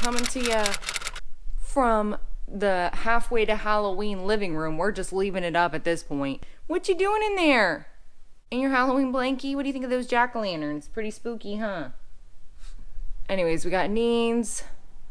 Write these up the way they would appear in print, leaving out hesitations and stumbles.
coming to you from the halfway to Halloween living room. We're just leaving it up at this point. What you doing in there? In your Halloween blankie? What do you think of those jack-o'-lanterns? Pretty spooky, huh? Anyways, we got Neens,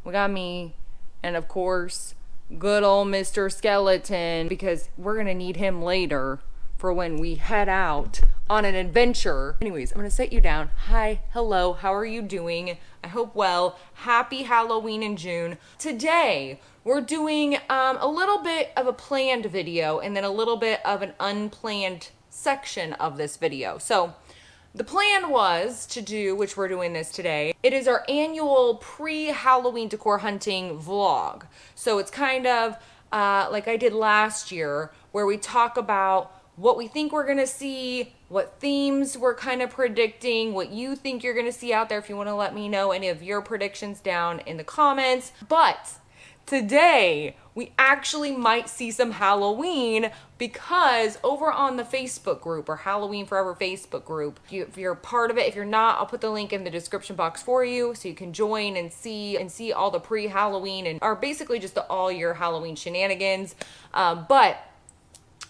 we got me, and of course, good old Mr. Skeleton, because we're gonna need him later for when we head out on an adventure. Anyways, I'm gonna sit you down. Hi, hello, how are you doing? I hope well. Happy Halloween in June. Today, we're doing a little bit of a planned video and then a little bit of an unplanned section of this video. So the plan was to do, which we're doing this today, it is our annual pre-Halloween decor hunting vlog. So it's kind of like I did last year, where we talk about what we think we're gonna see, what themes we're kind of predicting, what you think you're gonna see out there. If you wanna let me know any of your predictions down in the comments. But today, we actually might see some Halloween, because over on the Facebook group, or Halloween Forever Facebook group, if you're part of it, if you're not, I'll put the link in the description box for you so you can join and see all the pre-Halloween and are basically just all your Halloween shenanigans. But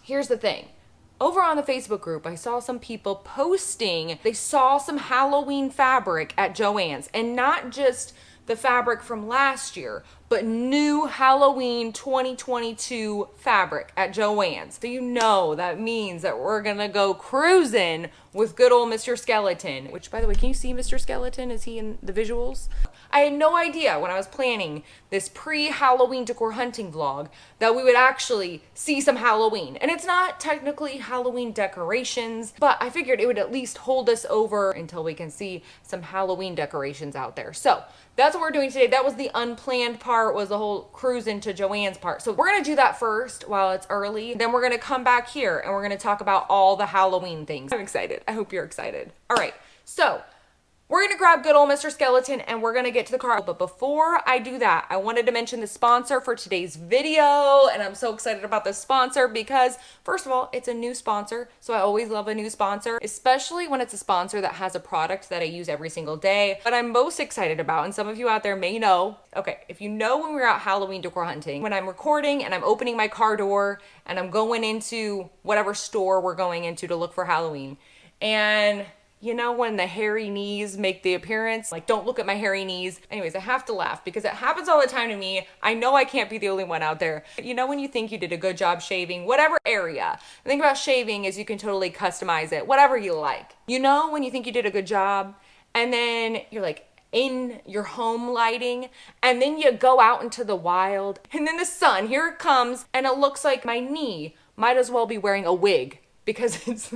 here's the thing. Over on the Facebook group, I saw some people posting, they saw some Halloween fabric at Joann's, and not just the fabric from last year, but new Halloween 2022 fabric at Joann's. So you know that means that we're gonna go cruising with good old Mr. Skeleton, which, by the way, can you see Mr. Skeleton? Is he in the visuals? I had no idea when I was planning this pre-Halloween decor hunting vlog that we would actually see some Halloween. And it's not technically Halloween decorations, but I figured it would at least hold us over until we can see some Halloween decorations out there. So that's what we're doing today. That was the unplanned part, was the whole cruise into Joann's part. So we're gonna do that first while it's early. Then we're gonna come back here and we're gonna talk about all the Halloween things. I'm excited. I hope you're excited. All right, so we're gonna grab good old Mr. Skeleton and we're gonna get to the car. But before I do that, I wanted to mention the sponsor for today's video. And I'm so excited about this sponsor because, first of all, it's a new sponsor. So I always love a new sponsor, especially when it's a sponsor that has a product that I use every single day. But I'm most excited about, and some of you out there may know, okay, if you know when we're out Halloween decor hunting, when I'm recording and I'm opening my car door and I'm going into whatever store we're going into to look for Halloween, and you know when the hairy knees make the appearance? Like, don't look at my hairy knees. Anyways, I have to laugh because it happens all the time to me. I know I can't be the only one out there. You know when you think you did a good job shaving, whatever area. The thing about shaving is you can totally customize it, whatever you like. You know when you think you did a good job and then you're like in your home lighting and then you go out into the wild and then the sun, here it comes, and it looks like my knee might as well be wearing a wig because it's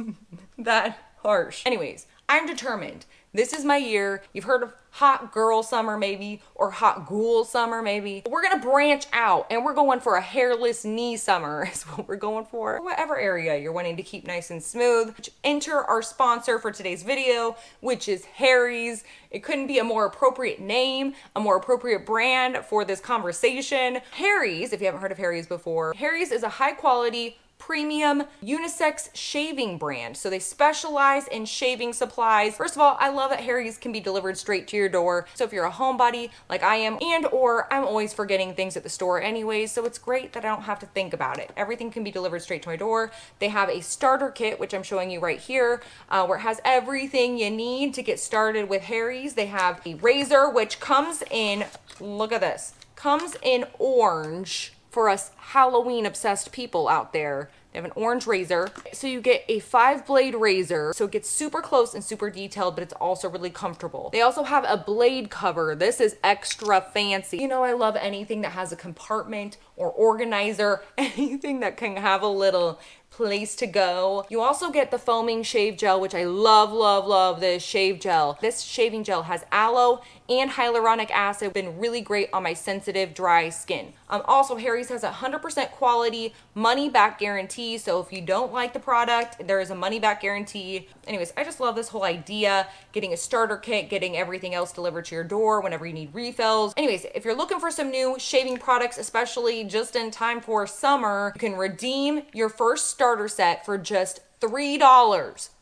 that harsh. Anyways, I'm determined. This is my year. You've heard of hot girl summer maybe, or hot ghoul summer maybe. We're gonna branch out and we're going for a hairless knee summer is what we're going for. Whatever area you're wanting to keep nice and smooth. Enter our sponsor for today's video, which is Harry's. It couldn't be a more appropriate name, a more appropriate brand for this conversation. Harry's, if you haven't heard of Harry's before, Harry's is a high quality, premium unisex shaving brand. So they specialize in shaving supplies. First of all, I love that Harry's can be delivered straight to your door. So if you're a homebody like I am, and or I'm always forgetting things at the store anyways, so it's great that I don't have to think about it. Everything can be delivered straight to my door. They have a starter kit, which I'm showing you right here, where it has everything you need to get started with Harry's. They have a razor, which comes in, look at this, comes in orange. For us Halloween obsessed people out there, they have an orange razor. So you get a 5-blade razor. So it gets super close and super detailed, but it's also really comfortable. They also have a blade cover. This is extra fancy. You know, I love anything that has a compartment or organizer, anything that can have a little place to go. You also get the foaming shave gel, which I love, love, love this shave gel. This shaving gel has aloe and hyaluronic acid. Been really great on my sensitive, dry skin. Also, Harry's has a 100% quality money back guarantee. So if you don't like the product, there is a money back guarantee. Anyways, I just love this whole idea, getting a starter kit, getting everything else delivered to your door whenever you need refills. Anyways, if you're looking for some new shaving products, especially just in time for summer, you can redeem your first starter set for just $3.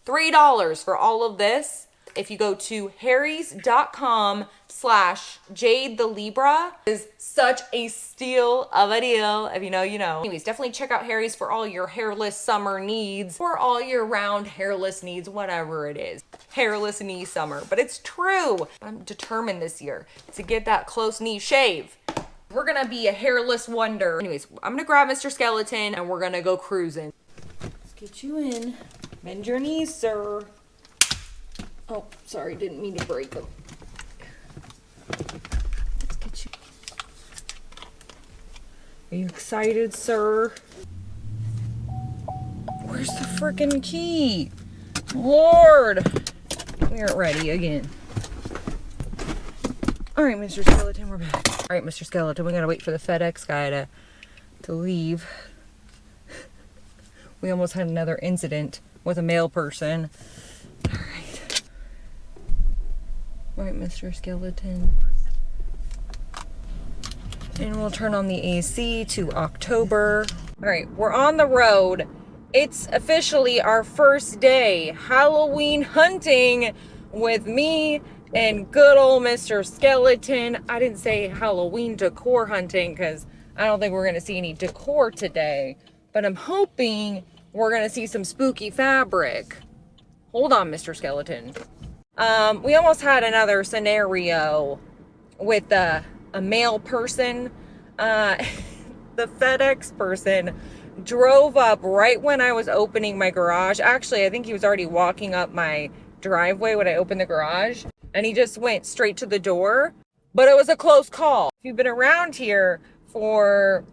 $3 for all of this. if you go to harrys.com/Jade the Libra, is such a steal of a deal. If you know, you know. Anyways, definitely check out Harry's for all your hairless summer needs, or all year round hairless needs, whatever it is. Hairless knee summer, but it's true. I'm determined this year to get that close knee shave. We're gonna be a hairless wonder. Anyways, I'm gonna grab Mr. Skeleton and we're gonna go cruising. Let's get you in. Bend your knees, sir. Oh, sorry, didn't mean to break them. Let's get you. Are you excited, sir? Where's the freaking key? Lord! We aren't ready again. Alright, Mr. Skeleton, we're back. Alright, Mr. Skeleton, we gotta wait for the FedEx guy to leave. We almost had another incident with a male person. Alright. Alright, Mr. Skeleton. And we'll turn on the AC to October. Alright, we're on the road. It's officially our first day Halloween hunting with me and good old Mr. Skeleton. I didn't say Halloween decor hunting because I don't think we're going to see any decor today. But I'm hoping we're going to see some spooky fabric. Hold on, Mr. Skeleton. We almost had another scenario with a male person. The FedEx person drove up right when I was opening my garage. Actually, I think he was already walking up my driveway when I opened the garage. And he just went straight to the door. But it was a close call. If you've been around here for,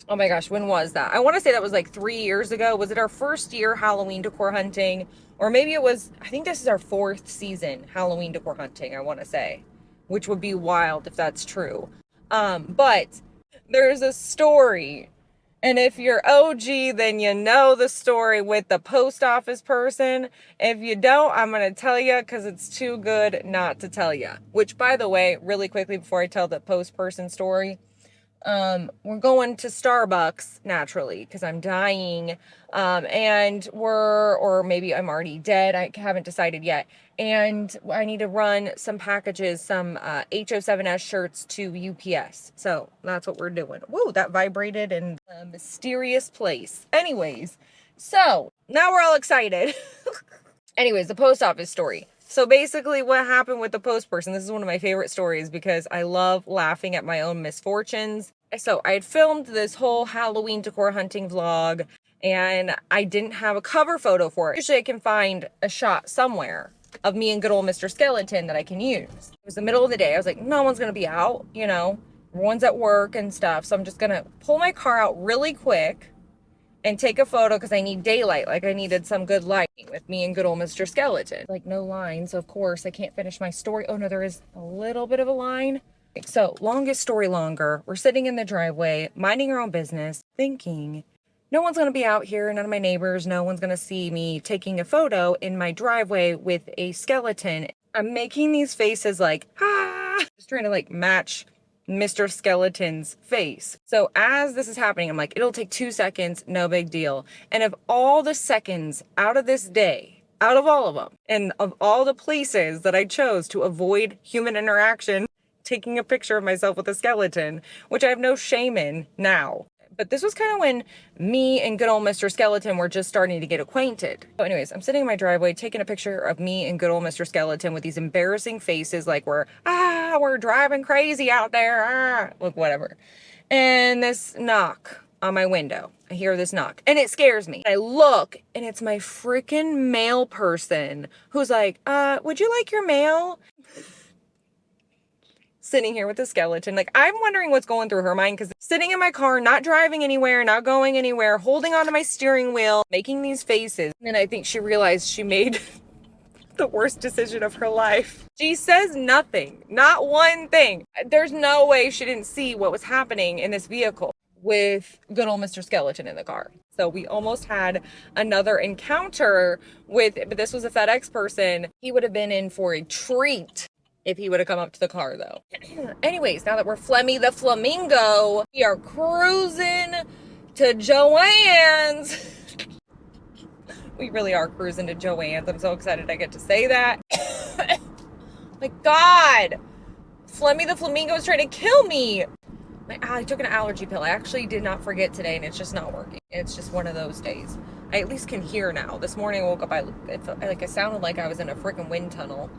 oh my gosh, when was that? I want to say that was like 3 years ago. Was it our first year Halloween decor hunting? Or maybe it was, I think this is our 4th season Halloween decor hunting, I want to say. Which would be wild if that's true. But there's a story. And if you're OG, then you know the story with the post office person. If you don't, I'm going to tell you because it's too good not to tell you. Which, by the way, really quickly before I tell the post person story, we're going to Starbucks naturally because I'm dying. Or maybe I'm already dead. I haven't decided yet. And I need to run some packages, some HO7S shirts to UPS. So that's what we're doing. Whoa, that vibrated in a mysterious place. Anyways, so now we're all excited. Anyways, the post office story. So basically what happened with the post person, this is one of my favorite stories because I love laughing at my own misfortunes. So I had filmed this whole Halloween decor hunting vlog and I didn't have a cover photo for it. Usually I can find a shot somewhere of me and good old Mr. Skeleton that I can use. It was the middle of the day. I was like, no one's going to be out, you know, everyone's at work and stuff. So I'm just going to pull my car out really quick and take a photo because I need daylight. Like I needed some good lighting with me and good old Mr. Skeleton. Like no lines, of course. I can't finish my story. Oh no, there is a little bit of a line. So longest story longer. We're sitting in the driveway, minding our own business, thinking no one's going to be out here. None of my neighbors, no one's going to see me taking a photo in my driveway with a skeleton. I'm making these faces like, ah, just trying to like match Mr. Skeleton's face. So as this is happening, I'm like, it'll take 2 seconds, no big deal. And of all the seconds out of this day, out of all of them, and of all the places that I chose to avoid human interaction, taking a picture of myself with a skeleton, which I have no shame in now. But this was kind of when me and good old Mr. Skeleton were just starting to get acquainted. So anyways, I'm sitting in my driveway taking a picture of me and good old Mr. Skeleton with these embarrassing faces like we're driving crazy out there. Look, whatever. And this knock on my window. I hear this knock and it scares me. I look and it's my freaking mail person who's like, would you like your mail? Sitting here with the skeleton. Like, I'm wondering what's going through her mind because sitting in my car, not driving anywhere, not going anywhere, holding onto my steering wheel, making these faces. And I think she realized she made the worst decision of her life. She says nothing, not one thing. There's no way she didn't see what was happening in this vehicle with good old Mr. Skeleton in the car. So we almost had another encounter but this was a FedEx person. He would have been in for a treat if he would have come up to the car though. Anyways, now that we're Flemmy the Flamingo, we are cruising to Joann's. We really are cruising to Joann's. I'm so excited I get to say that. My God. Flemmy the flamingo is trying to kill me. I took an allergy pill. I actually did not forget today, and it's just not working. It's just one of those days. I at least can hear now. This morning I woke up, I sounded like I was in a freaking wind tunnel.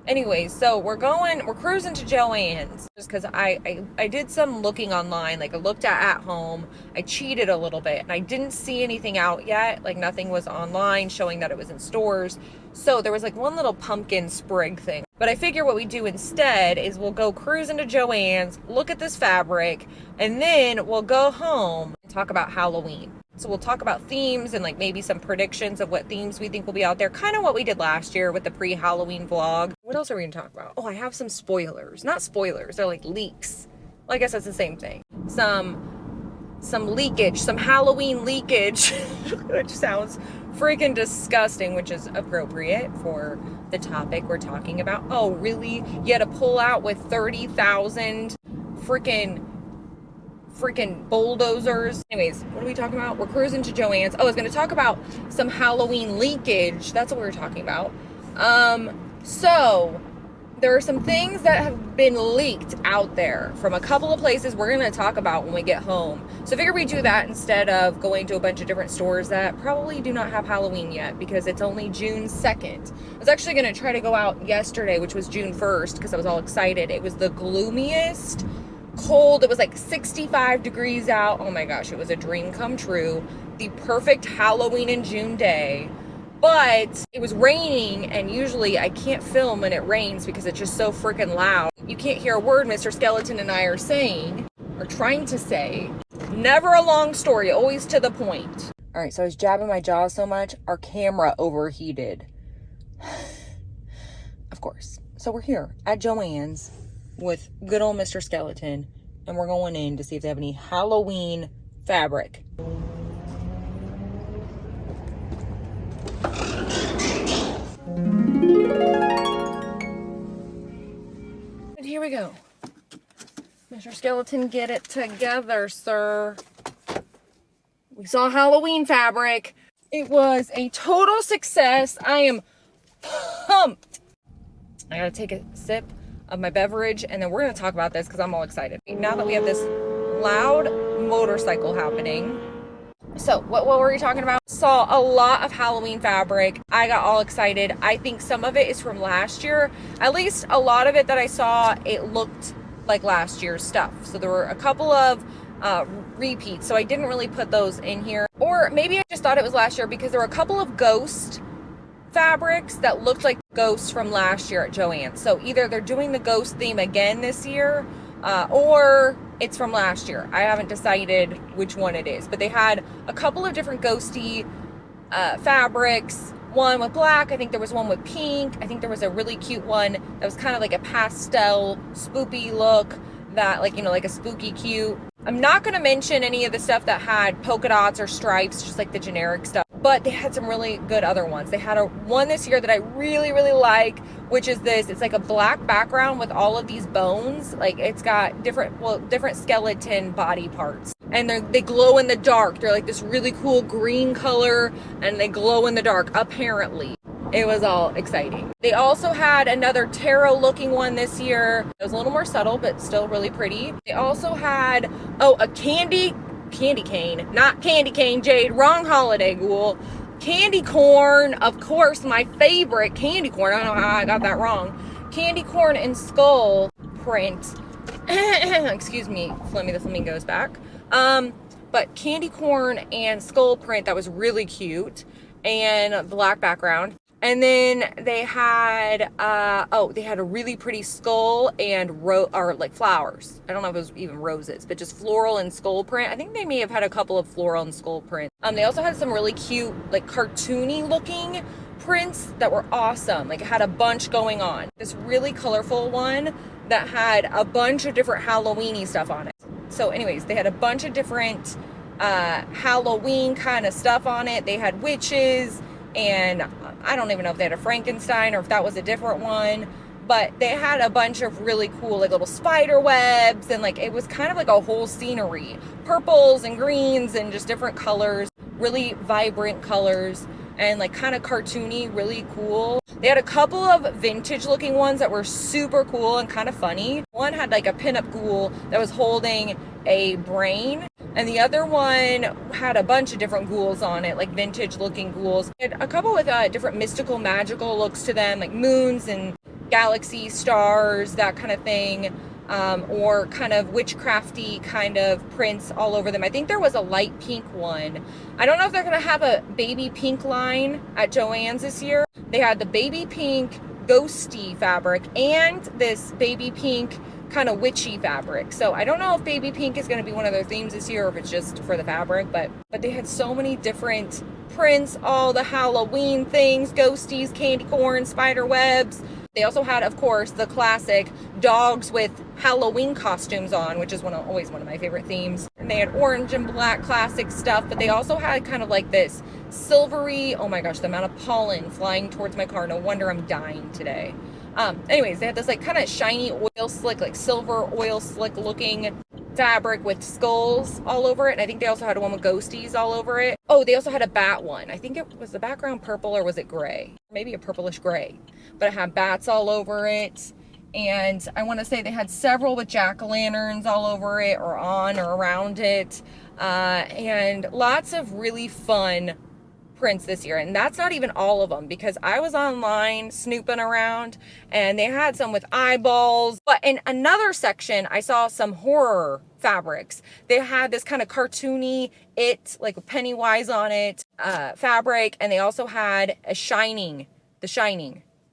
Anyways, so we're cruising to Joann's just because I did some looking online. Like I looked at home. I cheated a little bit and I didn't see anything out yet. Like nothing was online showing that it was in stores. So there was like one little pumpkin sprig thing. But I figure what we do instead is we'll go cruising to Joann's, look at this fabric, and then we'll go home and talk about Halloween. So we'll talk about themes and like maybe some predictions of what themes we think will be out there. Kind of what we did last year with the pre-Halloween vlog. What else are we gonna talk about? Oh, I have some spoilers. Not spoilers, they're like leaks. Well, I guess that's the same thing. Some leakage, some Halloween leakage, which sounds freaking disgusting, which is appropriate for the topic we're talking about. Oh, really? You had to pull out with 30,000 freaking bulldozers. Anyways, what are we talking about? We're cruising to Joann's. Oh, I was going to talk about some Halloween leakage. That's what we were talking about. So there are some things that have been leaked out there from a couple of places we're going to talk about when we get home. So I figured we'd do that instead of going to a bunch of different stores that probably do not have Halloween yet because it's only June 2nd. I was actually going to try to go out yesterday, which was June 1st, because I was all excited. It was the gloomiest cold. It was like 65 degrees out. Oh my gosh, it was a dream come true. The perfect Halloween in June day. But it was raining, and usually I can't film when it rains because it's just so freaking loud. You can't hear a word Mr. Skeleton and I are saying, or trying to say. Never a long story, always to the point. All right, so I was jabbing my jaw so much, our camera overheated. Of course. So we're here at Joann's with good old Mr. Skeleton, and we're going in to see if they have any Halloween fabric. And here we go. Mr. Skeleton, get it together, sir. We saw Halloween fabric. It was a total success. I am pumped. I gotta take a sip of my beverage, and then we're going to talk about this because I'm all excited. Now that we have this loud motorcycle happening. So, what were we talking about? Saw a lot of Halloween fabric. I got all excited. I think some of it is from last year. At least a lot of it that I saw, it looked like last year's stuff. So there were a couple of repeats. So I didn't really put those in here. Or maybe I just thought it was last year because there were a couple of ghost fabrics that looked like ghosts from last year at Joann's. So either they're doing the ghost theme again this year, or it's from last year. I haven't decided which one it is, but they had a couple of different ghosty fabrics. One with black, I think there was one with pink, I think there was a really cute one that was kind of like a pastel spoopy look, that like, you know, like a spooky cute. I'm not going to mention any of the stuff that had polka dots or stripes, just like the generic stuff, but they had some really good other ones. They had one this year that I really, really like, which is this. It's like a black background with all of these bones. Like it's got different skeleton body parts, and they glow in the dark. They're like this really cool green color, and they glow in the dark, apparently. It was all exciting. They also had another tarot looking one this year. It was a little more subtle, but still really pretty. They also had, a candy cane, not candy cane, Jade, wrong holiday, ghoul. Candy corn, of course, my favorite candy corn. I don't know how I got that wrong. Candy corn and skull print. Excuse me, Flemmy the flamingo's back. But candy corn and skull print, that was really cute. And black background. And then they had, they had a really pretty skull and like flowers. I don't know if it was even roses, but just floral and skull print. I think they may have had a couple of floral and skull print. They also had some really cute, like cartoony looking prints that were awesome. Like it had a bunch going on. This really colorful one that had a bunch of different Halloween-y stuff on it. So anyways, they had a bunch of different Halloween kind of stuff on it. They had witches, and I don't even know if they had a Frankenstein or if that was a different one, but they had a bunch of really cool like little spider webs, and like it was kind of like a whole scenery, purples and greens and just different colors, really vibrant colors, and like kind of cartoony, really cool. They had a couple of vintage looking ones that were super cool and kind of funny. One had like a pinup ghoul that was holding a brain, and the other one had a bunch of different ghouls on it, like vintage looking ghouls. And a couple with different mystical, magical looks to them, like moons and galaxies, stars, that kind of thing. Or kind of witchcrafty kind of prints all over them. I think there was a light pink one. I don't know if they're going to have a baby pink line at Joann's this year. They had the baby pink ghosty fabric and this baby pink kind of witchy fabric. So I don't know if baby pink is going to be one of their themes this year or if it's just for the fabric, but they had so many different prints, all the Halloween things, ghosties, candy corn, spider webs. They also had, of course, the classic dogs with Halloween costumes on, which is always one of my favorite themes. And they had orange and black classic stuff, but they also had kind of like this silvery, oh my gosh, the amount of pollen flying towards my car. No wonder I'm dying today. Anyways, they had this like kind of shiny oil slick, like silver oil slick looking fabric with skulls all over it. And I think they also had one with ghosties all over it. Oh, they also had a bat one. I think it was the background purple, or was it gray? Maybe a purplish gray. But it had bats all over it. And I want to say they had several with jack-o'-lanterns all over it or on or around it. And lots of really fun prints this year. And that's not even all of them, because I was online snooping around and they had some with eyeballs. But in another section, I saw some horror fabrics. They had this kind of cartoony like with Pennywise on it, fabric. And they also had The Shining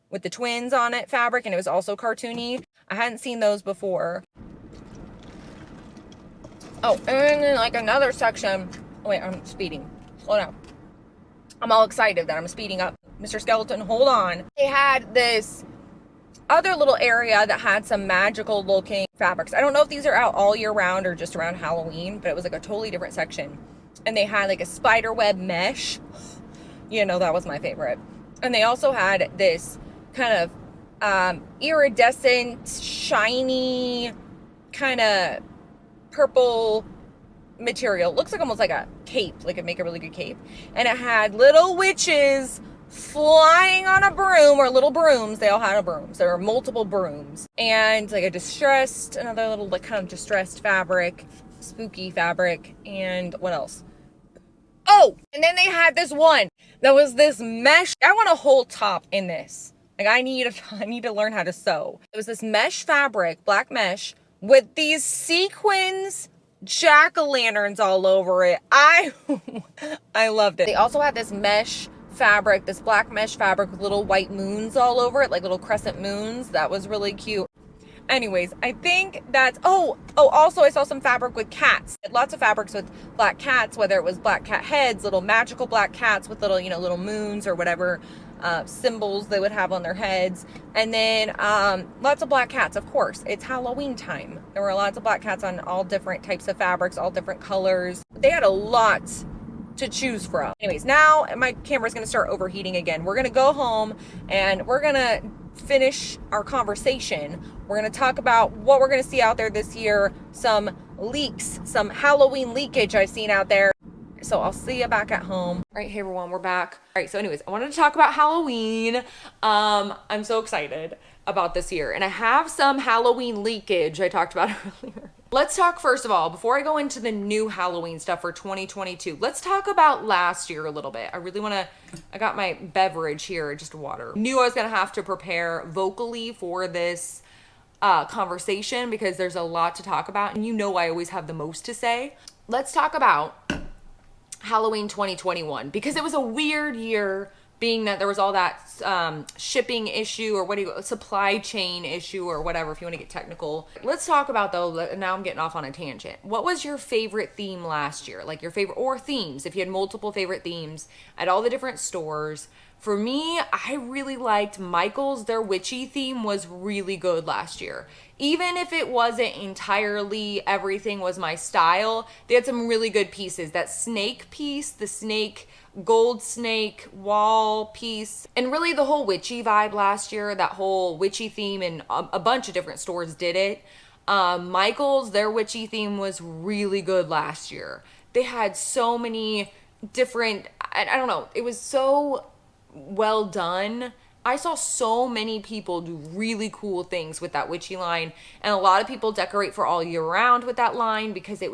with the twins on it fabric, and it was also cartoony. I hadn't seen those before. Oh, and then like another section. Oh, wait, I'm speeding. Slow down. I'm all excited that I'm speeding up. Mr. Skeleton, hold on. They had this other little area that had some magical looking fabrics. I don't know if these are out all year round or just around Halloween, but it was like a totally different section. And they had like a spider web mesh. You know, that was my favorite. And they also had this kind of iridescent, shiny, kind of purple material. Looks like almost like a cape, like it'd make a really good cape. And it had little witches flying on a broom, or little brooms. They all had a brooms. There were multiple brooms. And like another little like kind of distressed fabric, spooky fabric. And what else? Oh, and then they had this one that was this mesh. I want a whole top in this. Like I need to learn how to sew. It was this mesh fabric, black mesh, with these sequins jack-o'-lanterns all over it. I loved it. They also had this mesh fabric, this black mesh fabric with little white moons all over it, like little crescent moons. That was really cute. Anyways, I think that's, also I saw some fabric with cats. Lots of fabrics with black cats, whether it was black cat heads, little magical black cats with little, little moons or whatever symbols they would have on their heads. And then lots of black cats, of course. It's Halloween time. There were lots of black cats on all different types of fabrics, all different colors. They had a lot to choose from. Anyways, now my camera's gonna start overheating again. We're gonna go home and we're gonna finish our conversation. We're gonna talk about what we're gonna see out there this year, some leaks, some Halloween leakage I've seen out there. So I'll see you back at home. All right, hey everyone, we're back. All right, so anyways, I wanted to talk about Halloween. I'm so excited about this year, and I have some Halloween leakage I talked about earlier. Let's talk first of all, before I go into the new Halloween stuff for 2022, let's talk about last year a little bit. I got my beverage here, just water. Knew I was gonna have to prepare vocally for this conversation because there's a lot to talk about, and I always have the most to say. Let's talk about Halloween 2021, because it was a weird year, being that there was all that shipping issue, or supply chain issue, or whatever, if you want to get technical. Let's talk about, though, now I'm getting off on a tangent. What was your favorite theme last year? Like your favorite, or themes, if you had multiple favorite themes at all the different stores. For me, I really liked Michael's. Their witchy theme was really good last year. Even if it wasn't entirely everything was my style, they had some really good pieces. That snake piece, the snake, gold snake wall piece, and really the whole witchy vibe last year, that whole witchy theme, and a bunch of different stores did it. Michael's, their witchy theme was really good last year. They had so many different, I don't know, it was so well done. I saw so many people do really cool things with that witchy line, and a lot of people decorate for all year round with that line because it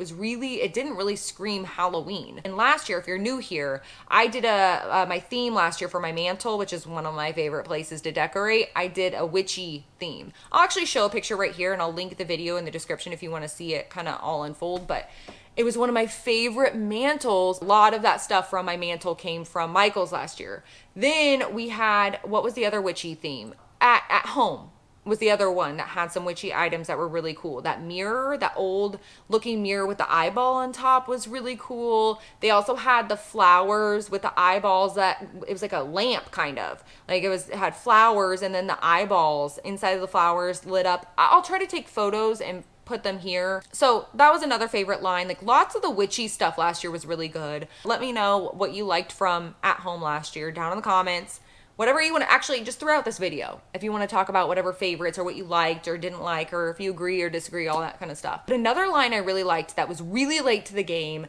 didn't really scream Halloween. And last year, if you're new here, I did my theme last year for my mantle, which is one of my favorite places to decorate. I did a witchy theme. I'll actually show a picture right here, and I'll link the video in the description if you want to see it kind of all unfold, but it was one of my favorite mantles. A lot of that stuff from my mantle came from Michael's last year. Then we had, what was the other witchy theme? At home was the other one that had some witchy items that were really cool. That mirror, that old looking mirror with the eyeball on top was really cool. They also had the flowers with the eyeballs it was like a lamp kind of. Like it had flowers and then the eyeballs inside of the flowers lit up. I'll try to take photos and put them here. So that was another favorite line. Like lots of the witchy stuff last year was really good. Let me know what you liked from at home last year down in the comments. Whatever you want to, actually just throughout this video, if you want to talk about whatever favorites or what you liked or didn't like, or if you agree or disagree, all that kind of stuff. But another line I really liked that was really late to the game,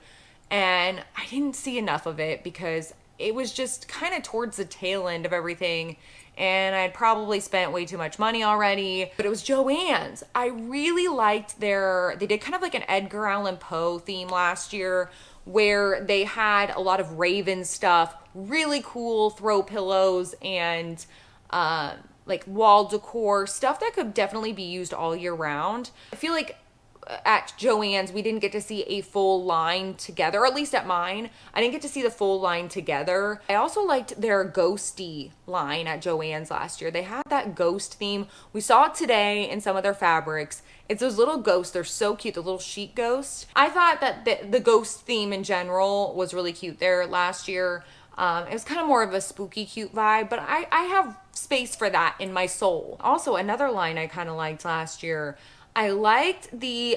and I didn't see enough of it because it was just kind of towards the tail end of everything, and I'd probably spent way too much money already, but it was Joann's. I really liked they did kind of like an Edgar Allan Poe theme last year where they had a lot of Raven stuff, really cool throw pillows and like wall decor, stuff that could definitely be used all year round. I feel like at Joann's, we didn't get to see a full line together, or at least at mine, I didn't get to see the full line together. I also liked their ghosty line at Joann's last year. They had that ghost theme. We saw it today in some of their fabrics. It's those little ghosts. They're so cute, the little sheet ghosts. I thought that the ghost theme in general was really cute there last year. It was kind of more of a spooky, cute vibe, but I have space for that in my soul. Also, another line I kind of liked last year, I liked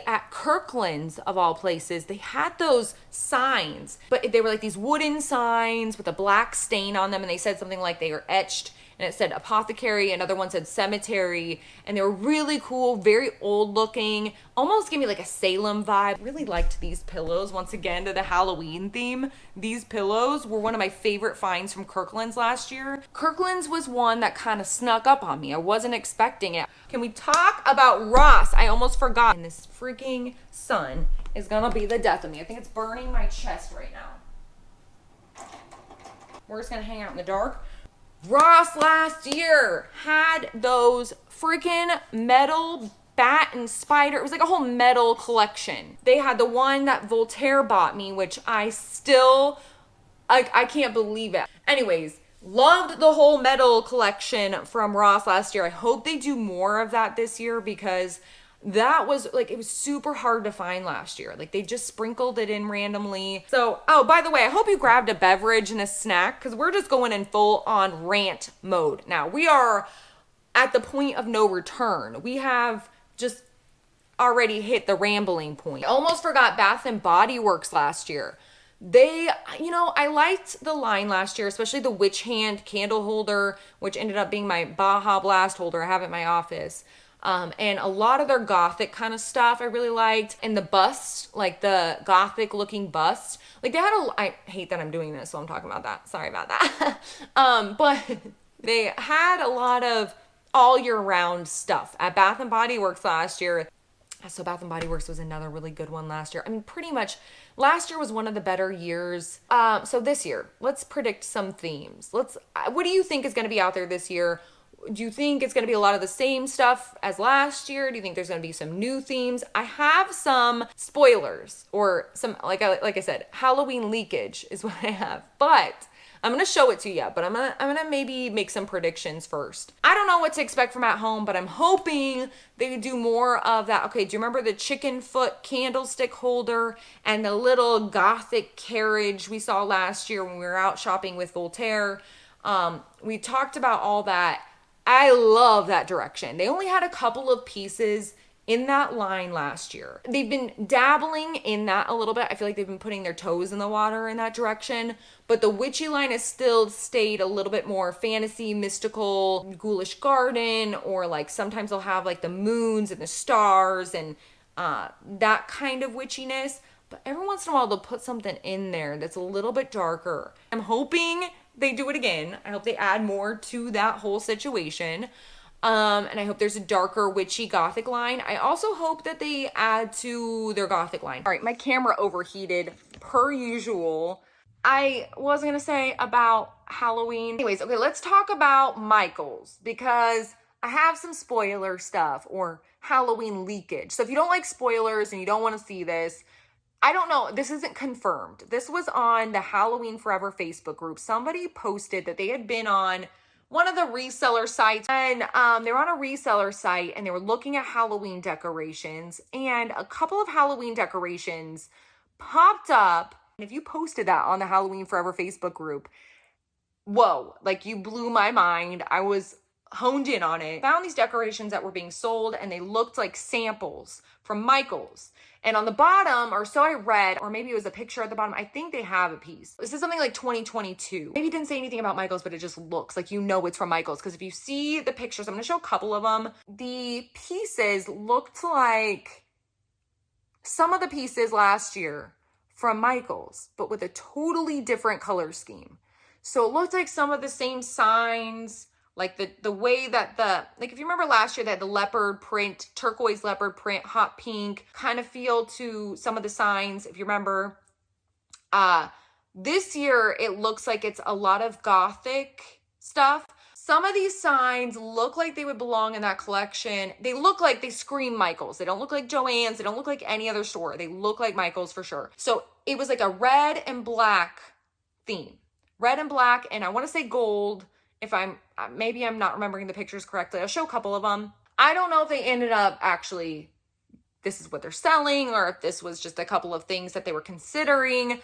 at Kirkland's of all places, they had those signs, but they were like these wooden signs with a black stain on them, and they said something like they were etched, and it said apothecary, another one said cemetery, and they were really cool, very old looking, almost gave me like a Salem vibe. Really liked these pillows, once again, to the Halloween theme. These pillows were one of my favorite finds from Kirkland's last year. Kirkland's was one that kind of snuck up on me. I wasn't expecting it. Can we talk about Ross? I almost forgot. And this freaking sun is gonna be the death of me. I think it's burning my chest right now. We're just gonna hang out in the dark. Ross last year had those freaking metal bat and spider. It was like a whole metal collection. They had the one that Voltaire bought me, which I can't believe it. Anyways, loved the whole metal collection from Ross last year. I hope they do more of that this year because that was like, it was super hard to find last year. Like they just sprinkled it in randomly. So, oh, by the way, I hope you grabbed a beverage and a snack because we're just going in full on rant mode. Now we are at the point of no return. We have just already hit the rambling point. I almost forgot Bath and Body Works last year. I liked the line last year, especially the witch hand candle holder, which ended up being my Baja Blast holder I have at my office. And a lot of their gothic kind of stuff I really liked. And the bust, like the gothic looking bust, like they had I hate that I'm doing this, so I'm talking about that. Sorry about that. But they had a lot of all year round stuff at Bath and Body Works last year. So Bath and Body Works was another really good one last year. I mean, pretty much last year was one of the better years. So this year, let's predict some themes. What do you think is going to be out there this year? Do you think it's going to be a lot of the same stuff as last year? Do you think there's going to be some new themes? I have some spoilers or some, like I said, Halloween leakage is what I have, but I'm going to show it to you, but I'm going to maybe make some predictions first. I don't know what to expect from at home, but I'm hoping they do more of that. Okay, do you remember the chicken foot candlestick holder and the little gothic carriage we saw last year when we were out shopping with Voltaire? We talked about all that. I love that direction. They only had a couple of pieces in that line last year. They've been dabbling in that a little bit. I feel like they've been putting their toes in the water in that direction, but the witchy line has still stayed a little bit more fantasy, mystical, ghoulish garden, or like sometimes they'll have like the moons and the stars and that kind of witchiness. But every once in a while they'll put something in there that's a little bit darker. I'm hoping they do it again. I hope they add more to that whole situation. And I hope there's a darker witchy gothic line. I also hope that they add to their gothic line. All right, my camera overheated per usual. I was gonna say about Halloween. Anyways, okay, let's talk about Michael's because I have some spoiler stuff or Halloween leakage. So if you don't like spoilers and you don't want to see this, I don't know. This isn't confirmed. This was on the Halloween Forever Facebook group. Somebody posted that they had been on one of the reseller sites and they were on a reseller site and they were looking at Halloween decorations and a couple of Halloween decorations popped up. And if you posted that on the Halloween Forever Facebook group, whoa, like you blew my mind. I was honed in on it. Found these decorations that were being sold and they looked like samples from Michael's. And on the bottom, or so I read, or maybe it was a picture at the bottom, I think they have a piece. This is something like 2022. Maybe it didn't say anything about Michael's, but it just looks like you know it's from Michael's. Because if you see the pictures, I'm going to show a couple of them. The pieces looked like some of the pieces last year from Michael's, but with a totally different color scheme. So it looked like some of the same signs, like the way that like if you remember last year, they had the leopard print, turquoise leopard print, hot pink kind of feel to some of the signs, if you remember. This year, it looks like it's a lot of gothic stuff. Some of these signs look like they would belong in that collection. They look like they scream Michael's. They don't look like Joann's. They don't look like any other store. They look like Michael's for sure. So it was like a red and black theme. Red and black, and I want to say gold. If maybe I'm not remembering the pictures correctly. I'll show a couple of them. I don't know if they ended up actually, this is what they're selling, or if this was just a couple of things that they were considering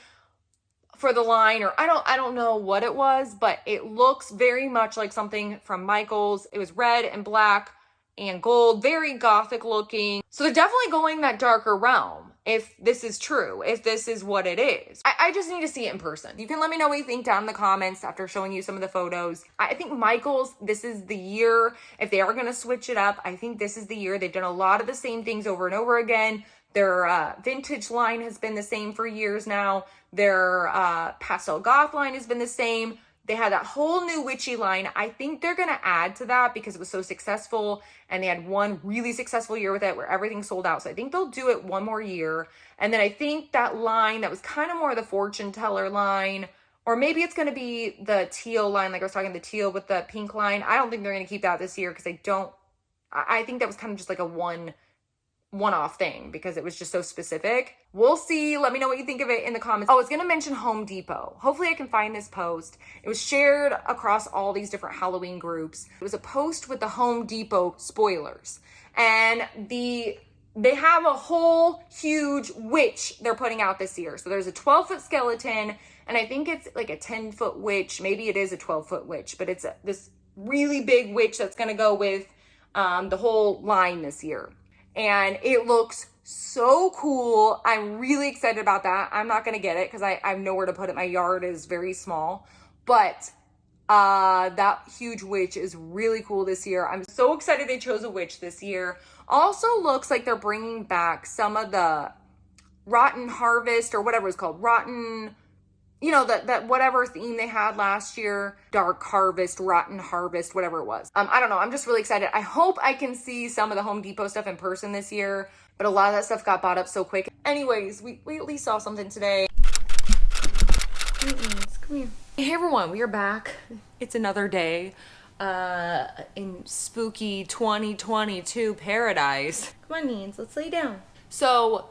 for the line, or I don't know what it was, but it looks very much like something from Michael's. It was red and black and gold, very gothic looking. So they're definitely going that darker realm, if this is true, if this is what it is. I just need to see it in person. You can let me know what you think down in the comments after showing you some of the photos. I think Michael's, this is the year, if they are gonna switch it up, I think this is the year. They've done a lot of the same things over and over again. Their vintage line has been the same for years now. Their pastel goth line has been the same. They had that whole new witchy line. I think they're going to add to that because it was so successful and they had one really successful year with it where everything sold out. So I think they'll do it one more year. And then I think that line that was kind of more the fortune teller line, or maybe it's going to be the teal line, like I was talking, the teal with the pink line. I don't think they're going to keep that this year because I think that was kind of just like a one-off thing because it was just so specific. We'll see. Let me know what you think of it in the comments. Oh, I was going to mention Home Depot. Hopefully I can find this post. It was shared across all these different Halloween groups. It was a post with the Home Depot spoilers. And they have a whole huge witch they're putting out this year. So there's a 12-foot skeleton, and I think it's like a 10-foot witch. Maybe it is a 12-foot witch, but it's this really big witch that's going to go with the whole line this year. And it looks so cool. I'm really excited about that. I'm not going to get it because I have nowhere to put it. My yard is very small. But that huge witch is really cool this year. I'm so excited they chose a witch this year. Also looks like they're bringing back some of the Rotten Harvest or whatever it's called. Rotten, you know, that whatever theme they had last year, Dark Harvest, Rotten Harvest, whatever it was. I don't know. I'm just really excited. I hope I can see some of the Home Depot stuff in person this year, but a lot of that stuff got bought up so quick. Anyways, we at least saw something today. Come here. Hey everyone, we are back. It's another day in spooky 2022 paradise. Come on, Neens, let's lay down. So,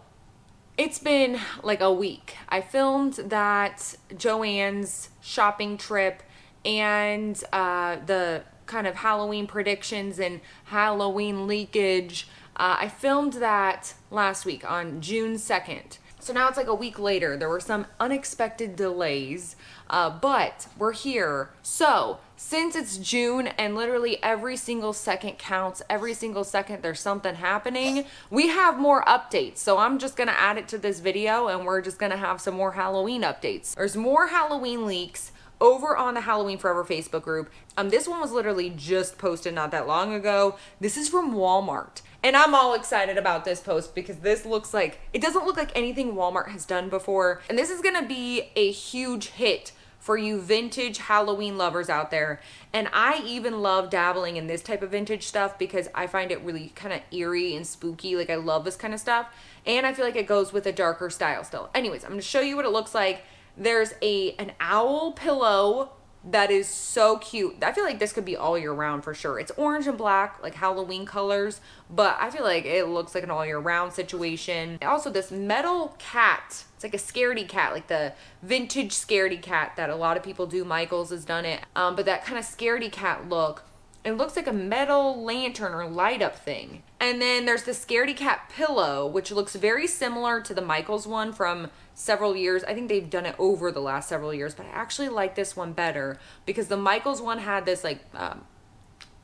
it's been like a week. I filmed that Joann's shopping trip and the kind of Halloween predictions and Halloween leakage. I filmed that last week on June 2nd. So now it's like a week later. There were some unexpected delays, but we're here. So since it's June and literally every single second counts, every single second there's something happening, we have more updates. So I'm just gonna add it to this video and we're just gonna have some more Halloween updates. There's more Halloween leaks over on the Halloween Forever Facebook group. This one was literally just posted not that long ago. This is from Walmart. And I'm all excited about this post because this looks like, it doesn't look like anything Walmart has done before. And this is gonna be a huge hit for you vintage Halloween lovers out there. And I even love dabbling in this type of vintage stuff because I find it really kind of eerie and spooky. Like, I love this kind of stuff. And I feel like it goes with a darker style still. Anyways, I'm going to show you what it looks like. There's an owl pillow that is so cute. I feel like this could be all year round for sure. It's orange and black, like Halloween colors, but I feel like it looks like an all year round situation. Also, this metal cat, it's like a scaredy cat, like the vintage scaredy cat that a lot of people do. Michaels has done it. But that kind of scaredy cat look, it looks like a metal lantern or light up thing. And then there's the Scaredy Cat Pillow, which looks very similar to the Michaels one from several years. I think they've done it over the last several years, but I actually like this one better because the Michaels one had this like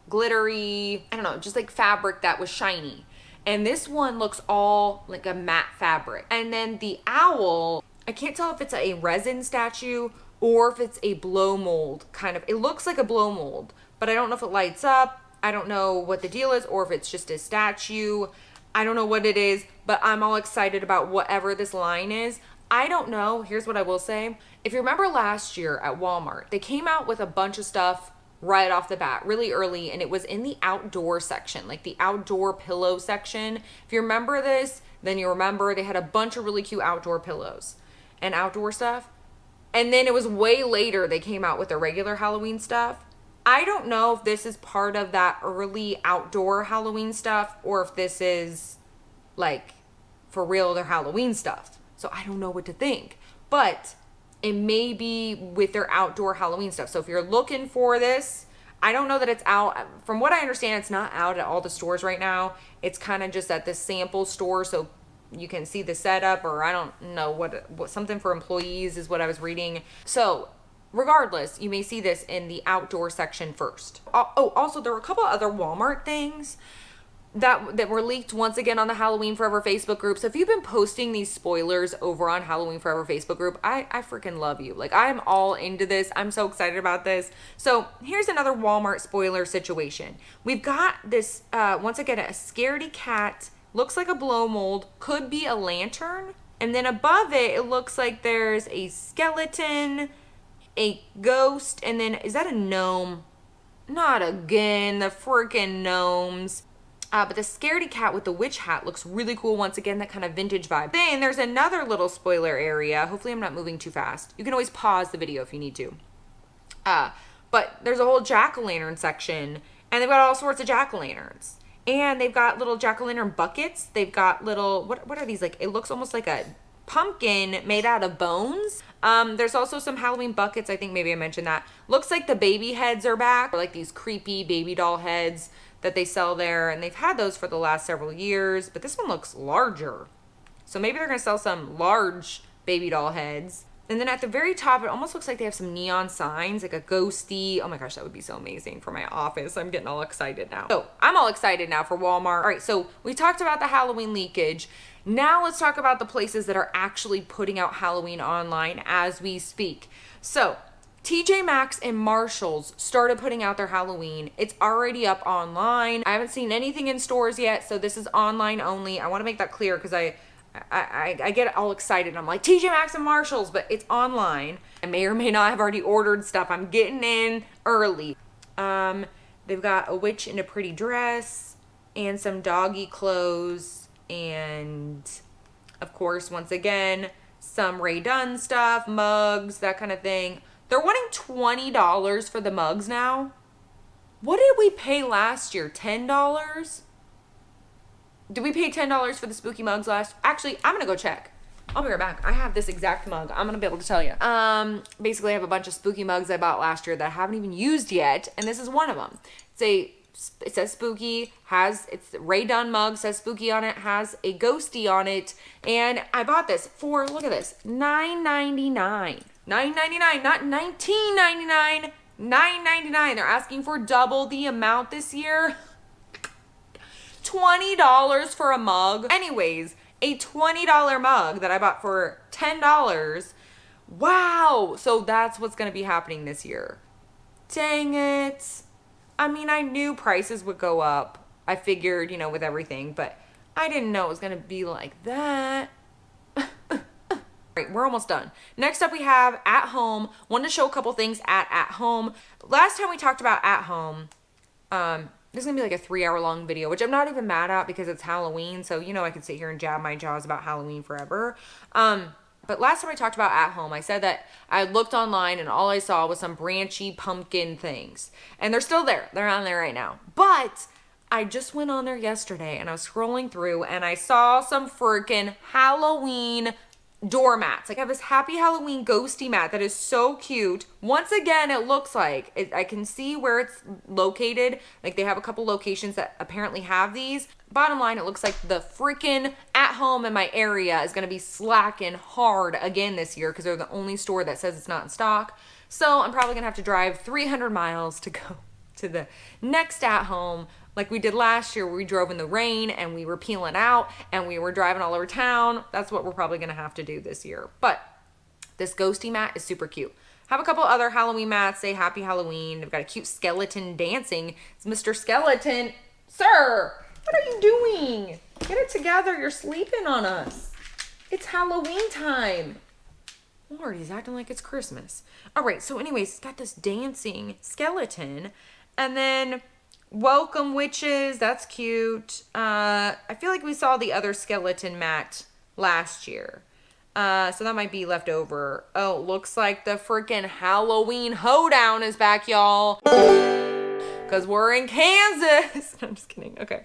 glittery, I don't know, just like fabric that was shiny. And this one looks all like a matte fabric. And then the owl, I can't tell if it's a resin statue or if it's a blow mold kind of. It looks like a blow mold, but I don't know if it lights up. I don't know what the deal is, or if it's just a statue. I don't know what it is, but I'm all excited about whatever this line is. I don't know. Here's what I will say. If you remember last year at Walmart, they came out with a bunch of stuff right off the bat, really early, and it was in the outdoor section, like the outdoor pillow section. If you remember this, then you remember they had a bunch of really cute outdoor pillows and outdoor stuff. And then it was way later they came out with the regular Halloween stuff. I don't know if this is part of that early outdoor Halloween stuff or if this is like for real their Halloween stuff. So I don't know what to think, but it may be with their outdoor Halloween stuff. So if you're looking for this, I don't know that it's out. From what I understand, it's not out at all the stores right now. It's kind of just at the sample store so you can see the setup, or I don't know what something for employees is what I was reading. So regardless, you may see this in the outdoor section first. Oh, also there were a couple other Walmart things that were leaked once again on the Halloween Forever Facebook group. So if you've been posting these spoilers over on Halloween Forever Facebook group, I freaking love you. Like, I'm all into this. I'm so excited about this. So here's another Walmart spoiler situation. We've got this, once again, a scaredy cat, looks like a blow mold, could be a lantern. And then above it, it looks like there's a skeleton, a ghost, and then is that a gnome? Not again, the freaking gnomes. But the scaredy cat with the witch hat looks really cool. Once again, that kind of vintage vibe. Then there's another little spoiler area. Hopefully I'm not moving too fast. You can always pause the video if you need to. But there's a whole jack-o'-lantern section, and they've got all sorts of jack-o'-lanterns. And they've got little jack-o'-lantern buckets. They've got little, what are these? Like, it looks almost like a pumpkin made out of bones. There's also some Halloween buckets. I think maybe I mentioned that. Looks like the baby heads are back, or like these creepy baby doll heads that they sell there, and they've had those for the last several years, but this one looks larger. So maybe they're gonna sell some large baby doll heads. And then at the very top, it almost looks like they have some neon signs, like a ghosty. Oh my gosh, that would be so amazing for my office. I'm getting all excited now. So I'm all excited now for Walmart. All right, so we talked about the Halloween leakage. Now let's talk about the places that are actually putting out Halloween online as we speak. So TJ Maxx and Marshalls started putting out their Halloween. It's already up online. I haven't seen anything in stores yet, so this is online only. I want to make that clear because I get all excited. I'm like, TJ Maxx and Marshalls, but it's online. I may or may not have already ordered stuff. I'm getting in early. They've got a witch in a pretty dress and some doggy clothes, and of course, once again, some Ray Dunn stuff, mugs, that kind of thing. They're wanting $20 for the mugs now. What did we pay last year? $10? Did we pay $10 for the spooky mugs last? Actually, I'm gonna go check. I'll be right back. I have this exact mug. I'm gonna be able to tell you. Basically, I have a bunch of spooky mugs I bought last year that I haven't even used yet, and this is one of them. It says spooky, it's Ray Dunn mug, says spooky on it, has a ghosty on it, and I bought this for, look at this, $9.99. $9.99, not $19.99, $9.99. They're asking for double the amount this year. $20 for a mug. Anyways, a $20 mug that I bought for $10. Wow. So that's what's going to be happening this year. Dang it. I mean, I knew prices would go up. I figured, with everything, but I didn't know it was going to be like that. All right, we're almost done. Next up we have at home. Wanted to show a couple things at home. Last time we talked about at home, this is gonna be like a 3-hour long video, which I'm not even mad at because it's Halloween. So, you know, I could sit here and jab my jaws about Halloween forever. But last time I talked about at home, I said that I looked online and all I saw was some branchy pumpkin things. And they're still there. They're on there right now. But I just went on there yesterday and I was scrolling through and I saw some freaking Halloween doormats. Like I have this happy Halloween ghosty mat that is so cute. Once again, it looks like I can see where it's located. Like they have a couple locations that apparently have these. Bottom line, it looks like the freaking at home in my area is going to be slacking hard again this year because they're the only store that says it's not in stock. So I'm probably going to have to drive 300 miles to go to the next at home, like we did last year where we drove in the rain and we were peeling out and we were driving all over town. That's what we're probably going to have to do this year. But this ghosty mat is super cute. Have a couple other Halloween mats, say happy Halloween. They've got a cute skeleton dancing. It's Mr. Skeleton. Sir, what are you doing? Get it together. You're sleeping on us. It's Halloween time. Lord, he's acting like it's Christmas. All right, so anyways, it's got this dancing skeleton. And then welcome witches. That's cute. I feel like we saw the other skeleton mat last year. So that might be left over. Oh, looks like the freaking Halloween hoedown is back, y'all. Because we're in Kansas. I'm just kidding. Okay.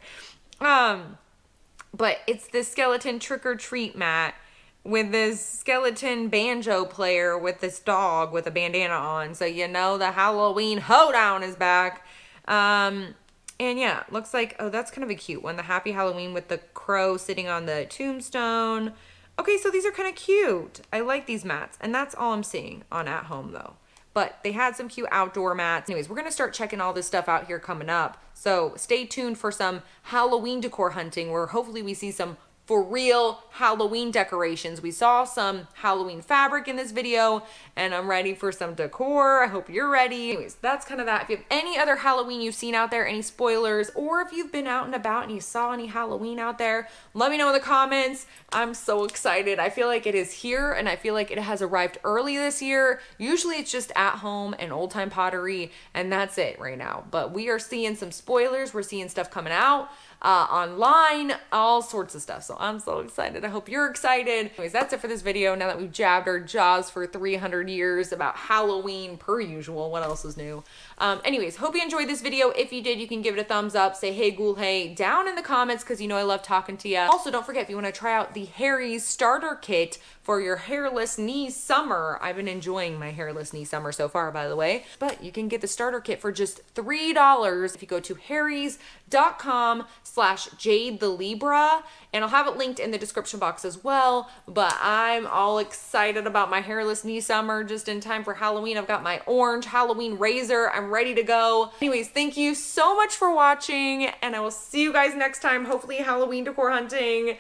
But it's this skeleton trick-or-treat mat with this skeleton banjo player with this dog with a bandana on. So you know the Halloween hoedown is back. And yeah, looks like, oh, that's kind of a cute one. The Happy Halloween with the crow sitting on the tombstone. Okay, so these are kind of cute. I like these mats. And that's all I'm seeing on at home though. But they had some cute outdoor mats. Anyways, we're going to start checking all this stuff out here coming up. So stay tuned for some Halloween decor hunting where hopefully we see some for real Halloween decorations. We saw some Halloween fabric in this video and I'm ready for some decor. I hope you're ready. Anyways, that's kind of that. If you have any other Halloween you've seen out there, any spoilers, or if you've been out and about and you saw any Halloween out there, let me know in the comments. I'm so excited. I feel like it is here and I feel like it has arrived early this year. Usually it's just at home and old time pottery and that's it right now. But we are seeing some spoilers. We're seeing stuff coming out online, all sorts of stuff. So I'm so excited. I hope you're excited. Anyways, that's it for this video. Now that we've jabbed our jaws for 300 years about Halloween per usual, what else is new? Anyways, hope you enjoyed this video. If you did, you can give it a thumbs up, say hey ghoul hey down in the comments because you know I love talking to you. Also, don't forget if you want to try out the Harry's starter kit for your hairless knee summer. I've been enjoying my hairless knee summer so far, by the way. But you can get the starter kit for just $3 if you go to harrys.com/JadeTheLibra. And I'll have it linked in the description box as well. But I'm all excited about my hairless knee summer just in time for Halloween. I've got my orange Halloween razor. I'm ready to go. Anyways, thank you so much for watching. And I will see you guys next time. Hopefully Halloween decor hunting.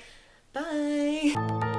Bye.